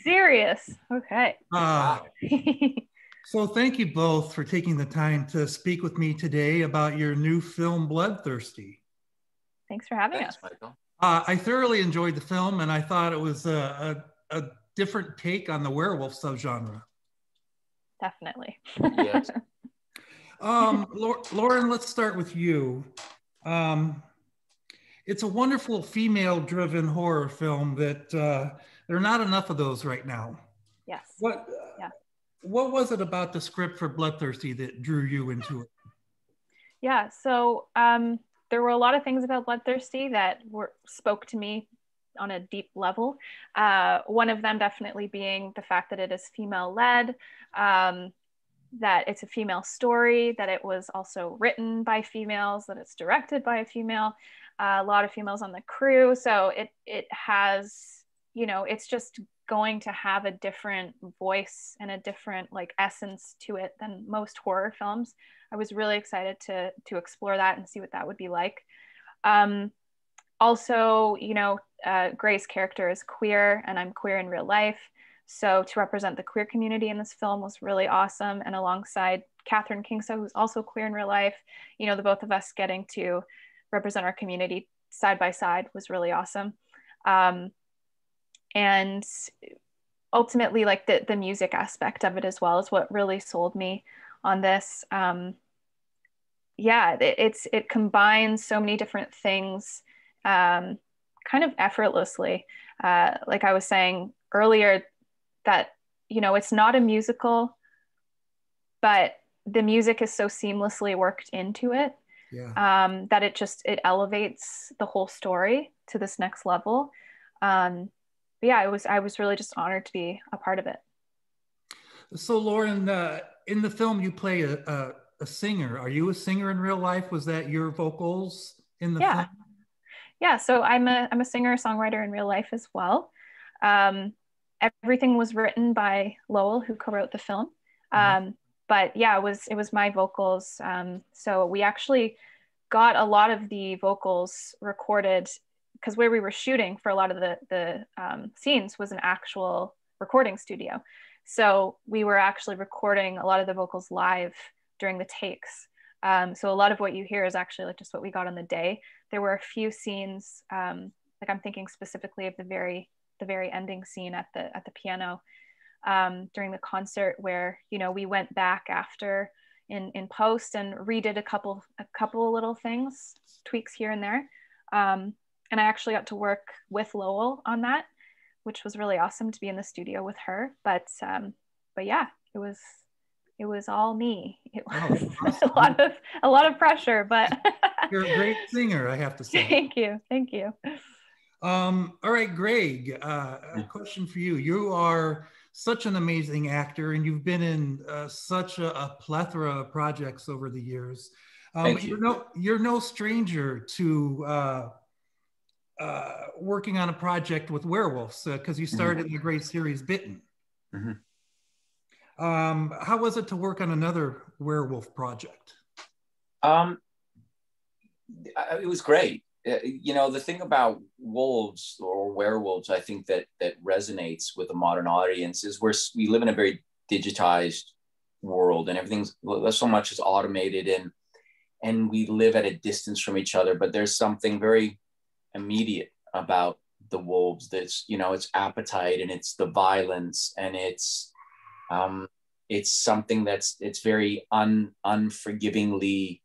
Serious. Okay. So thank you both for taking the time to speak with me today about your new film, Bloodthirsty. Thanks for having us. Michael. I thoroughly enjoyed the film, and I thought it was a different take on the werewolf subgenre. Definitely. Yes. Lauren, let's start with you. It's a wonderful female-driven horror film that there are not enough of those right now. Yes. What was it about the script for Bloodthirsty that drew you into it? Yeah, so there were a lot of things about Bloodthirsty that spoke to me on a deep level. One of them definitely being the fact that it is female-led, that it's a female story, that it was also written by females, that it's directed by a female, a lot of females on the crew. So it has, it's just going to have a different voice and a different essence to it than most horror films. I was really excited to explore that and see what that would be like. Also, Gray's character is queer, and I'm queer in real life. So to represent the queer community in this film was really awesome. And alongside Katharine Kingso, who's also queer in real life, the both of us getting to represent our community side by side was really awesome. And ultimately, the music aspect of it as well is what really sold me on this. It combines so many different things kind of effortlessly. Like I was saying earlier, that it's not a musical, but the music is so seamlessly worked into it. Yeah. That it elevates the whole story to this next level. I was really just honored to be a part of it. So Lauren, in the film you play a singer. Are you a singer in real life? Was that your vocals in the film? Yeah, so I'm a singer-songwriter in real life as well. Everything was written by Lowell, who co-wrote the film. But yeah, it was my vocals. So we actually got a lot of the vocals recorded because where we were shooting for a lot of the scenes was an actual recording studio. So we were actually recording a lot of the vocals live during the takes. So a lot of what you hear is actually just what we got on the day. There were a few scenes, I'm thinking specifically of the very ending scene at the piano during the concert where we went back after in post and redid a couple little things, tweaks here and there, and I actually got to work with Lowell on that, which was really awesome to be in the studio with her. But yeah, it was all me. It was awesome. a lot of pressure, but you're a great singer, I have to say. Thank you. All right, Greg, a question for you. You are such an amazing actor, and you've been in such a plethora of projects over the years. Thank you. You're no stranger to working on a project with werewolves because you started in the great series Bitten. How was it to work on another werewolf project? It was great. The thing about wolves or werewolves, I think that resonates with the modern audience is we live in a very digitized world, and everything's so much is automated, and we live at a distance from each other. But there's something very immediate about the wolves. That's its appetite, and it's the violence, and it's something it's very unforgivingly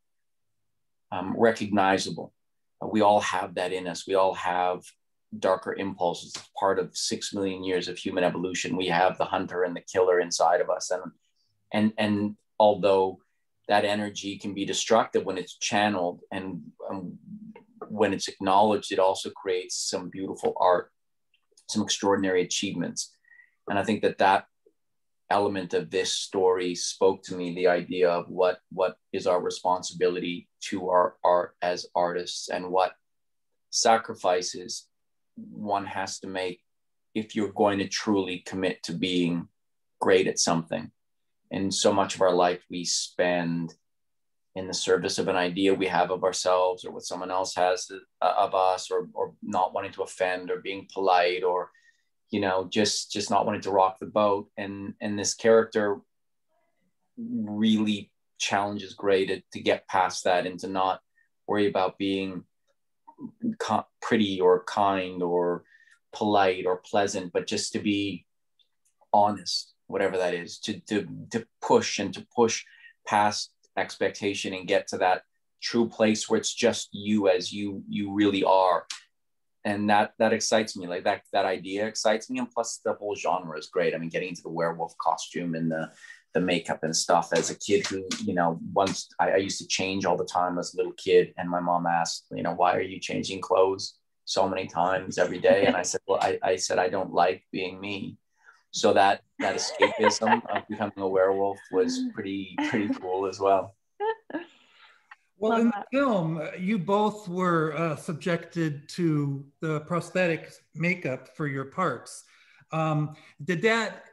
recognizable. We all have that in us. We all have darker impulses. It's part of 6 million years of human evolution. We have the hunter and the killer inside of us. And although that energy can be destructive when it's channeled and when it's acknowledged, it also creates some beautiful art, some extraordinary achievements. And I think that element of this story spoke to me, the idea of what is our responsibility to our art as artists, and what sacrifices one has to make if you're going to truly commit to being great at something. And so much of our life we spend in the service of an idea we have of ourselves or what someone else has of us, or not wanting to offend, or being polite, or you know, just not wanting to rock the boat. And this character really challenges Gray to get past that and to not worry about being pretty or kind or polite or pleasant, but just to be honest, whatever that is, to push past expectation and get to that true place where it's just you as you really are. And that excites me. Like that idea excites me. And plus the whole genre is great. I mean, getting into the werewolf costume and the makeup and stuff. As a kid who, you know, once I used to change all the time as a little kid, and my mom asked, you know, why are you changing clothes so many times every day? And I said, well, I said, I don't like being me. So that escapism of becoming a werewolf was pretty cool as well. Well, in the film, you both were subjected to the prosthetic makeup for your parts. Did that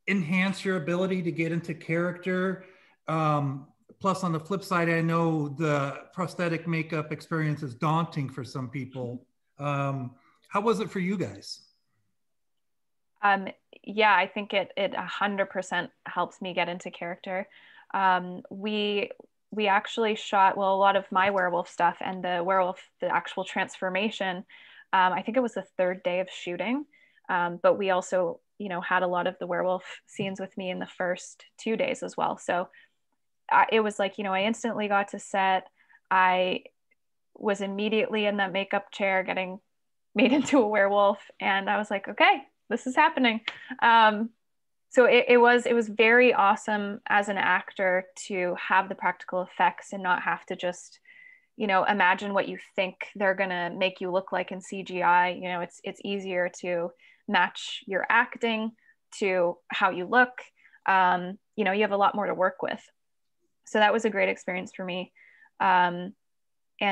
enhance your ability to get into character? Plus, on the flip side, I know the prosthetic makeup experience is daunting for some people. How was it for you guys? Yeah, I think it 100% helps me get into character. We actually shot, well, a lot of my werewolf stuff and the actual transformation. I think it was the third day of shooting. But we also, you know, had a lot of the werewolf scenes with me in the first 2 days as well. So it was like, you know, I instantly got to set. I was immediately in that makeup chair getting made into a werewolf. And I was like, okay, this is happening. So it was very awesome as an actor to have the practical effects and not have to just, you know, imagine what you think they're gonna make you look like in CGI. You know, it's easier to match your acting to how you look. You know, you have a lot more to work with. So that was a great experience for me. And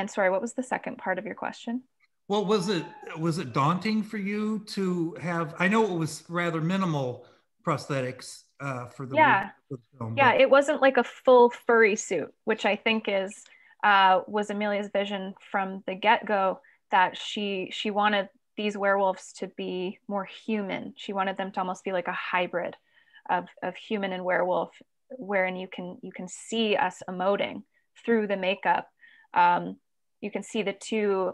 sorry, what was the second part of your question? Well, was it daunting for you to have? I know it was rather minimal prosthetics for the film. Yeah, it wasn't like a full furry suit, which I think was Amelia's vision from the get-go, that she wanted these werewolves to be more human. She wanted them to almost be like a hybrid of human and werewolf, wherein you can see us emoting through the makeup. You can see the two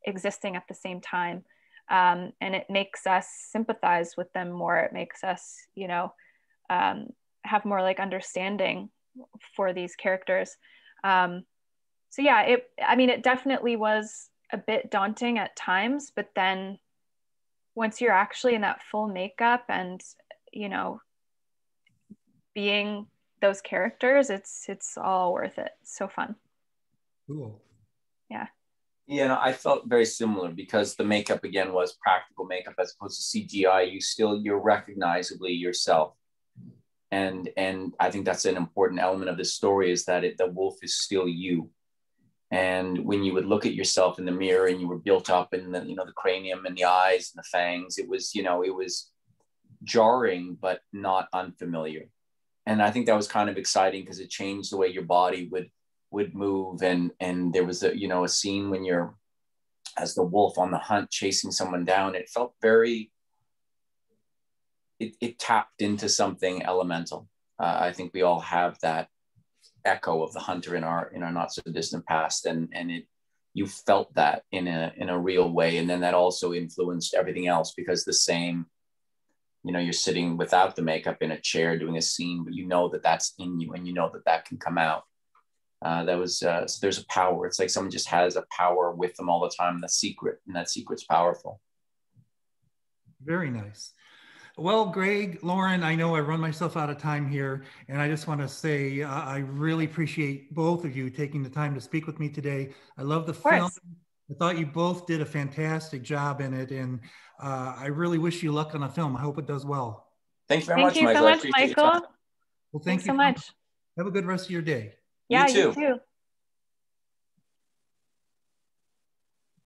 existing at the same time. And it makes us sympathize with them more. It makes us, you know, have more like understanding for these characters. So yeah, it definitely was a bit daunting at times, but then once you're actually in that full makeup and, you know, being those characters, it's all worth it. It's so fun. Cool. Yeah. Yeah, no, I felt very similar because the makeup again was practical makeup as opposed to CGI. You're recognizably yourself, and I think that's an important element of this story, is that the wolf is still you. And when you would look at yourself in the mirror and you were built up in the, you know, the cranium and the eyes and the fangs, it was, you know, it was jarring but not unfamiliar. And I think that was kind of exciting because it changed the way your body would move. And there was a scene when you're as the wolf on the hunt chasing someone down. It felt very, it tapped into something elemental. I think we all have that echo of the hunter in our not so distant past, and you felt that in a real way. And then that also influenced everything else, because the same, you know, you're sitting without the makeup in a chair doing a scene, but you know that that's in you and you know that can come out. So there's a power. It's like someone just has a power with them all the time. And that secret's powerful. Very nice. Well, Greg, Lauren, I know I run myself out of time here, and I just want to say I really appreciate both of you taking the time to speak with me today. I love the film. I thought you both did a fantastic job in it, and I really wish you luck on the film. I hope it does well. Thank you very much, Michael. Well, thank you so much. Have a good rest of your day. Yeah, You too. You too.